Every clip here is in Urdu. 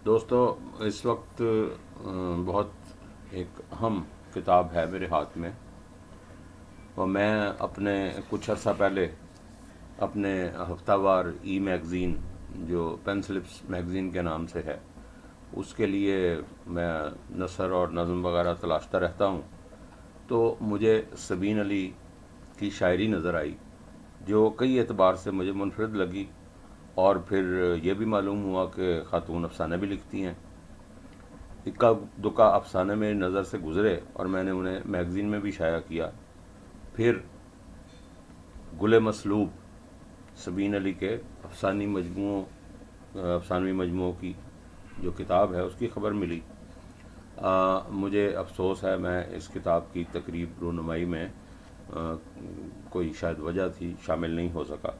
دوستو، اس وقت بہت ایک اہم کتاب ہے میرے ہاتھ میں، اور میں اپنے کچھ عرصہ پہلے اپنے ہفتہ وار ای میگزین جو پین سلپس میگزین کے نام سے ہے، اس کے لیے میں نثر اور نظم وغیرہ تلاشتا رہتا ہوں، تو مجھے سبین علی کی شاعری نظر آئی جو کئی اعتبار سے مجھے منفرد لگی، اور پھر یہ بھی معلوم ہوا کہ خاتون افسانے بھی لکھتی ہیں۔ اکا دکا افسانے میری نظر سے گزرے اور میں نے انہیں میگزین میں بھی شائع کیا۔ پھر گل مسلوب سبین علی کے افسانوی مجموعوں کی جو کتاب ہے اس کی خبر ملی۔ مجھے افسوس ہے میں اس کتاب کی تقریب رونمائی میں کوئی شاید وجہ تھی شامل نہیں ہو سکا۔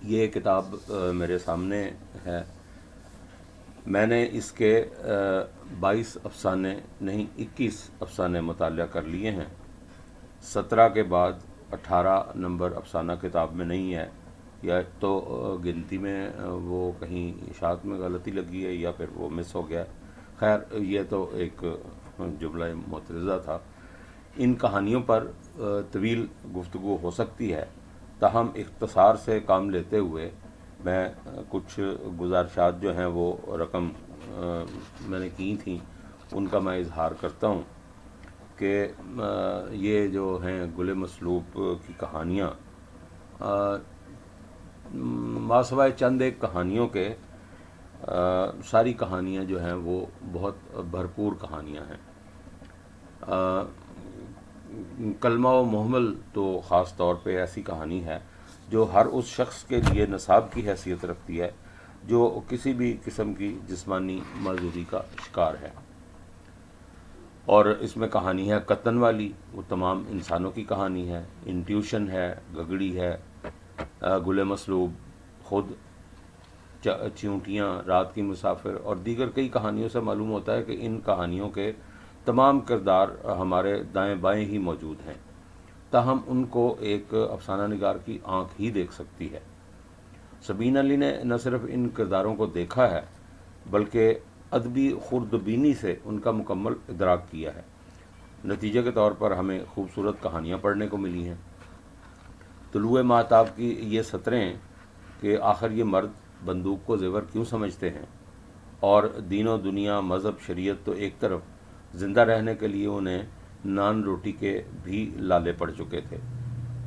یہ کتاب میرے سامنے ہے۔ میں نے اس کے 22 افسانے نہیں 21 افسانے مطالعہ کر لیے ہیں۔ 17 کے بعد 18 نمبر افسانہ کتاب میں نہیں ہے، یا تو گنتی میں وہ کہیں اشاعت میں غلطی لگی ہے یا پھر وہ مس ہو گیا۔ خیر، یہ تو ایک جملہ معترضہ تھا۔ ان کہانیوں پر طویل گفتگو ہو سکتی ہے، تاہم اختصار سے کام لیتے ہوئے میں کچھ گزارشات جو ہیں وہ رقم میں نے کی تھیں ان کا میں اظہار کرتا ہوں کہ یہ جو ہیں گل مسلوب کی کہانیاں ماسوائے چند ایک کہانیوں کے ساری کہانیاں جو ہیں وہ بہت بھرپور کہانیاں ہیں۔ کلمہ و محمل تو خاص طور پہ ایسی کہانی ہے جو ہر اس شخص کے لیے نصاب کی حیثیت رکھتی ہے جو کسی بھی قسم کی جسمانی معذوری کا شکار ہے۔ اور اس میں کہانی ہے قطن والی، وہ تمام انسانوں کی کہانی ہے۔ انٹیوشن ہے، گگڑی ہے، گل مسلوب، خود چیونٹیاں، رات کی مسافر اور دیگر کئی کہانیوں سے معلوم ہوتا ہے کہ ان کہانیوں کے تمام کردار ہمارے دائیں بائیں ہی موجود ہیں، تاہم ان کو ایک افسانہ نگار کی آنکھ ہی دیکھ سکتی ہے۔ سبین علی نے نہ صرف ان کرداروں کو دیکھا ہے بلکہ ادبی خوردبینی سے ان کا مکمل ادراک کیا ہے۔ نتیجے کے طور پر ہمیں خوبصورت کہانیاں پڑھنے کو ملی ہیں۔ طلوع مہتاب کی یہ سطریں کہ آخر یہ مرد بندوق کو زیور کیوں سمجھتے ہیں، اور دین و دنیا، مذہب، شریعت تو ایک طرف، زندہ رہنے کے لیے انہیں نان روٹی کے بھی لالے پڑ چکے تھے،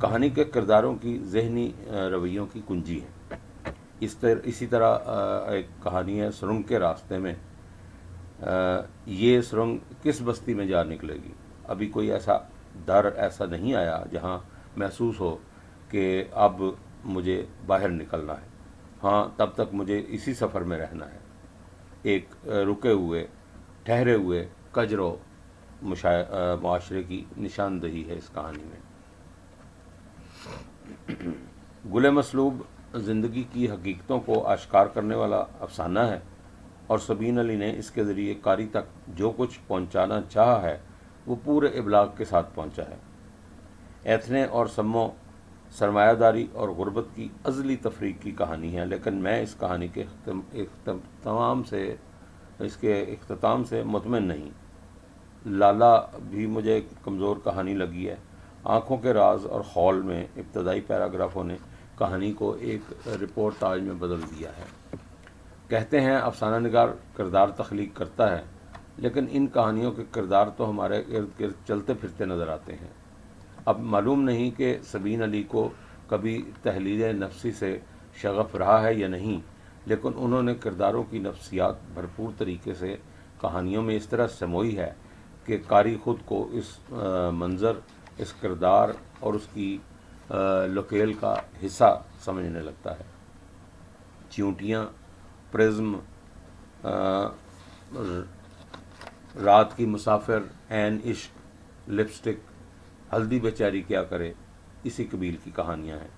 کہانی کے کرداروں کی ذہنی رویوں کی کنجی ہے۔ اسی طرح ایک کہانی ہے سرنگ کے راستے میں۔ یہ سرنگ کس بستی میں جا نکلے گی؟ ابھی کوئی ایسا در ایسا نہیں آیا جہاں محسوس ہو کہ اب مجھے باہر نکلنا ہے۔ ہاں، تب تک مجھے اسی سفر میں رہنا ہے۔ ایک رکے ہوئے، ٹھہرے ہوئے کجرو معاشرے کی نشاندہی ہے اس کہانی میں۔ گل مسلوب زندگی کی حقیقتوں کو آشکار کرنے والا افسانہ ہے، اور سبین علی نے اس کے ذریعے قاری تک جو کچھ پہنچانا چاہا ہے وہ پورے ابلاغ کے ساتھ پہنچا ہے۔ ایتھنے اور سمو، سرمایہ داری اور غربت کی ازلی تفریق کی کہانی ہے، لیکن میں اس کہانی کے اختتام سے مطمئن نہیں۔ لالا بھی مجھے کمزور کہانی لگی ہے۔ آنکھوں کے راز اور خول میں ابتدائی پیراگرافوں نے کہانی کو ایک رپورٹ تاج میں بدل دیا ہے۔ کہتے ہیں افسانہ نگار کردار تخلیق کرتا ہے، لیکن ان کہانیوں کے کردار تو ہمارے ارد گرد چلتے پھرتے نظر آتے ہیں۔ اب معلوم نہیں کہ سبین علی کو کبھی تحلیل نفسی سے شغف رہا ہے یا نہیں، لیکن انہوں نے کرداروں کی نفسیات بھرپور طریقے سے کہانیوں میں اس طرح سموئی ہے کہ قاری خود کو اس منظر، اس کردار اور اس کی لکیل کا حصہ سمجھنے لگتا ہے۔ چیونٹیاں، پرزم، رات کی مسافر، عین عشق، لپسٹک، ہلدی بیچاری کیا کرے، اسی قبیل کی کہانیاں ہیں۔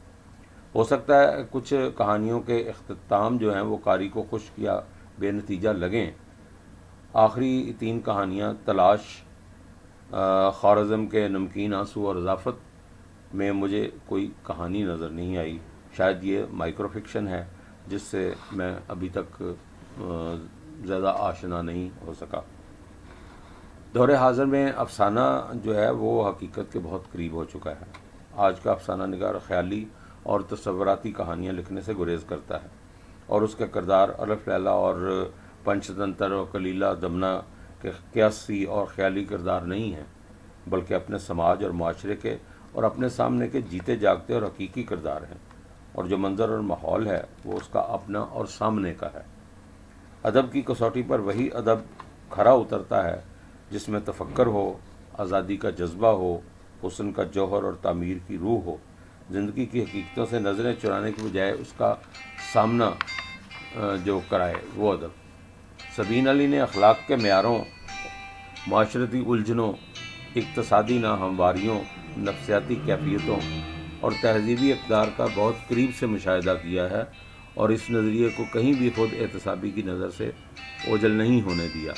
ہو سکتا ہے کچھ کہانیوں کے اختتام جو ہیں وہ قاری کو خشک یا بے نتیجہ لگیں۔ آخری 3 کہانیاں تلاش، خوارزم کے نمکین آنسو اور اضافت میں مجھے کوئی کہانی نظر نہیں آئی۔ شاید یہ مائکرو فکشن ہے جس سے میں ابھی تک زیادہ آشنا نہیں ہو سکا۔ دور حاضر میں افسانہ جو ہے وہ حقیقت کے بہت قریب ہو چکا ہے۔ آج کا افسانہ نگار خیالی اور تصوراتی کہانیاں لکھنے سے گریز کرتا ہے، اور اس کے کردار الف لیلا اور پنچ تنتر اور کلیلہ دمنہ کے قیاسی اور خیالی کردار نہیں ہیں، بلکہ اپنے سماج اور معاشرے کے اور اپنے سامنے کے جیتے جاگتے اور حقیقی کردار ہیں، اور جو منظر اور ماحول ہے وہ اس کا اپنا اور سامنے کا ہے۔ ادب کی کسوٹی پر وہی ادب کھرا اترتا ہے جس میں تفکر ہو، آزادی کا جذبہ ہو، حسن کا جوہر اور تعمیر کی روح ہو، زندگی کی حقیقتوں سے نظریں چرانے کی بجائے اس کا سامنا جو کرائے وہ ادب۔ سبین علی نے اخلاق کے معیاروں، معاشرتی الجھنوں، اقتصادی ناہمواریوں، نفسیاتی کیفیتوں اور تہذیبی اقدار کا بہت قریب سے مشاہدہ کیا ہے، اور اس نظریے کو کہیں بھی خود احتسابی کی نظر سے اوجھل نہیں ہونے دیا،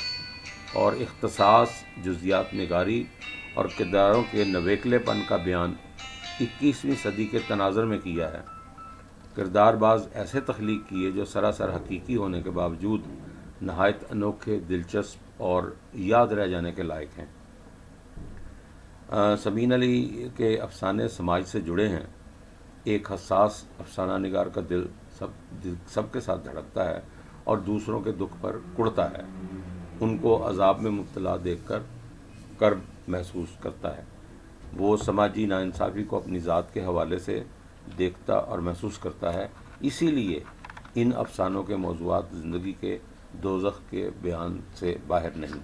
اور اختصاص، جزیات نگاری اور کرداروں کے نویکلے پن کا بیان 21ویں صدی کے تناظر میں کیا ہے۔ کردار باز ایسے تخلیق کیے جو سراسر حقیقی ہونے کے باوجود نہایت انوکھے، دلچسپ اور یاد رہ جانے کے لائق ہیں۔ سبین علی کے افسانے سماج سے جڑے ہیں۔ ایک حساس افسانہ نگار کا دل سب کے ساتھ دھڑکتا ہے اور دوسروں کے دکھ پر کڑتا ہے، ان کو عذاب میں مبتلا دیکھ کر کرب محسوس کرتا ہے۔ وہ سماجی ناانصافی کو اپنی ذات کے حوالے سے دیکھتا اور محسوس کرتا ہے۔ اسی لیے ان افسانوں کے موضوعات زندگی کے دوزخ کے بیان سے باہر نہیں۔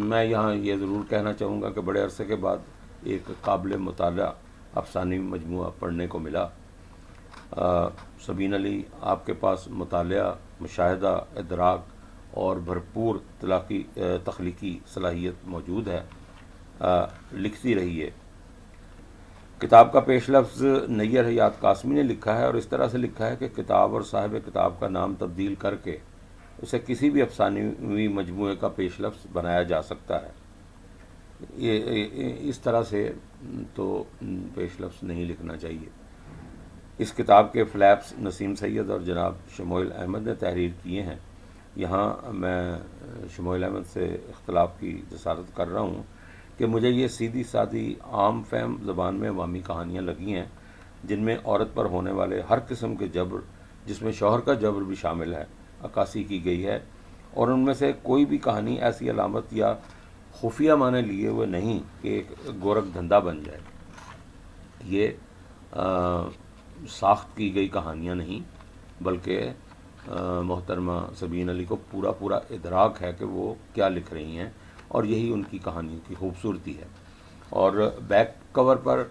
میں یہاں یہ ضرور کہنا چاہوں گا کہ بڑے عرصے کے بعد ایک قابل مطالعہ افسانوی مجموعہ پڑھنے کو ملا۔ سبین علی، آپ کے پاس مطالعہ، مشاہدہ، ادراک اور بھرپور تخلیقی صلاحیت موجود ہے، لکھتی رہیے۔ کتاب کا پیش لفظ نیر حیات قاسمی نے لکھا ہے، اور اس طرح سے لکھا ہے کہ کتاب اور صاحب کتاب کا نام تبدیل کر کے اسے کسی بھی افسانوی مجموعے کا پیش لفظ بنایا جا سکتا ہے۔ اس طرح سے تو پیش لفظ نہیں لکھنا چاہیے۔ اس کتاب کے فلیپس نسیم سید اور جناب شموئیل احمد نے تحریر کیے ہیں۔ یہاں میں شموئیل احمد سے اختلاف کی جسارت کر رہا ہوں کہ مجھے یہ سیدھی سادھی عام فہم زبان میں عوامی کہانیاں لگی ہیں، جن میں عورت پر ہونے والے ہر قسم کے جبر، جس میں شوہر کا جبر بھی شامل ہے، عکاسی کی گئی ہے، اور ان میں سے کوئی بھی کہانی ایسی علامت یا خفیہ معنی لیے ہوئے نہیں کہ ایک گورکھ دھندا بن جائے۔ یہ ساخت کی گئی کہانیاں نہیں، بلکہ محترمہ سبین علی کو پورا ادراک ہے کہ وہ کیا لکھ رہی ہیں، اور یہی ان کی کہانیوں کی خوبصورتی ہے۔ اور بیک کور پر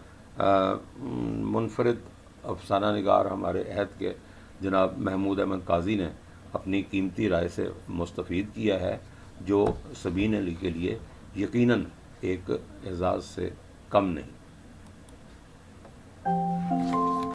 منفرد افسانہ نگار ہمارے عہد کے جناب محمود احمد قاضی نے اپنی قیمتی رائے سے مستفید کیا ہے، جو سبین علی کے لیے یقیناً ایک اعزاز سے کم نہیں۔